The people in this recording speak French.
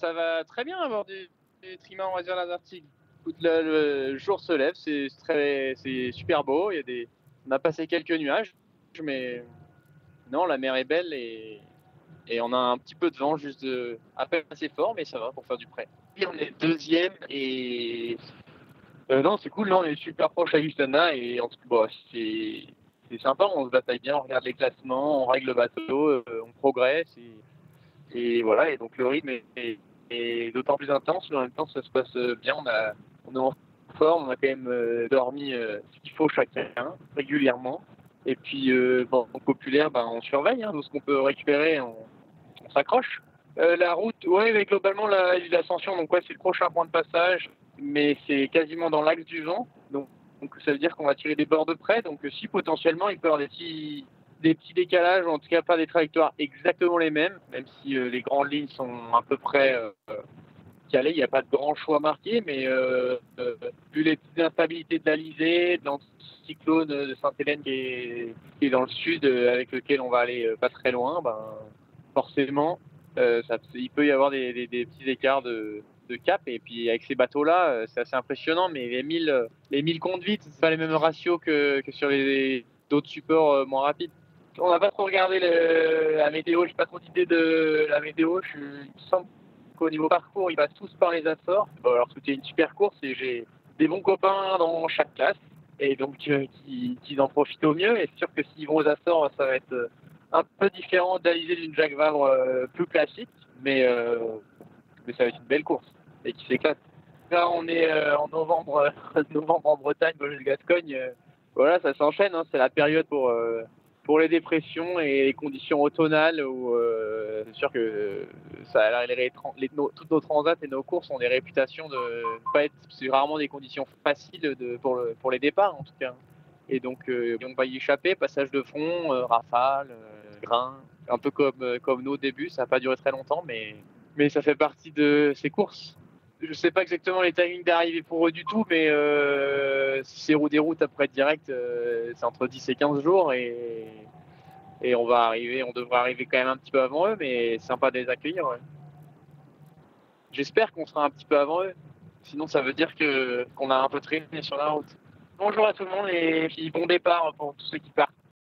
Ça va très bien avoir des trimarans, on va dire, l'Antarctique. Écoute, le jour se lève, c'est super beau. On a passé quelques nuages, mais non, la mer est belle et on a un petit peu de vent, juste à peine assez fort, mais ça va pour faire du prêt. Et on est deuxième et non, c'est cool. Là, on est super proche à Houstana et bon, c'est sympa. On se bataille bien, on regarde les classements, on règle le bateau, on progresse et voilà. Et donc le rythme est d'autant plus intense, mais en même temps, ça se passe bien. On est en forme, on a quand même dormi ce qu'il faut chacun régulièrement. Et puis, bon, en populaire, ben, on surveille. Hein, tout ce qu'on peut récupérer, on s'accroche. La route, ouais, mais globalement, l'ascension, donc ouais, c'est le prochain point de passage, mais c'est quasiment dans l'axe du vent. Donc ça veut dire qu'on va tirer des bords de près. Donc si potentiellement, il peut y avoir des petits décalages, ou en tout cas pas des trajectoires exactement les mêmes, même si les grandes lignes sont à peu près calées, il n'y a pas de grand choix marqué, mais vu les petites instabilités de l'Alizé, dans le cyclone de Sainte-Hélène qui est dans le sud, avec lequel on va aller pas très loin, ben, forcément, il peut y avoir des petits écarts de cap. Et puis avec ces bateaux-là, c'est assez impressionnant, mais les 1000 conduites, c'est pas les mêmes ratios que sur d'autres supports moins rapides. On n'a pas trop regardé la météo, j'ai pas trop d'idée de la météo. Il me semble qu'au niveau parcours, ils passent tous par les Açores. Bon, alors c'était une super course et j'ai des bons copains dans chaque classe et donc qui en profitent au mieux. Et c'est sûr que s'ils vont aux Açores, ça va être un peu différent d'Alizé d'une Jacques Vabre plus classique, mais ça va être une belle course et qui s'éclate. Là, on est en novembre, novembre en Bretagne, Gascogne. Voilà, ça s'enchaîne. Hein, c'est la période pour les dépressions et les conditions automnales où c'est sûr que toutes nos transats et nos courses ont des réputations de ne pas être. C'est rarement des conditions faciles pour les départs en tout cas. Et donc on va y échapper, passage de front, rafale, grain, un peu comme nos débuts. Ça n'a pas duré très longtemps, mais ça fait partie de ces courses. Je sais pas exactement les timings d'arrivée pour eux du tout, mais si c'est des routes après direct, c'est entre 10 et 15 jours et on devrait arriver quand même un petit peu avant eux, mais c'est sympa de les accueillir. Ouais. J'espère qu'on sera un petit peu avant eux. Sinon, ça veut dire qu'on a un peu traîné sur la route. Bonjour à tout le monde et puis bon départ pour tous ceux qui partent.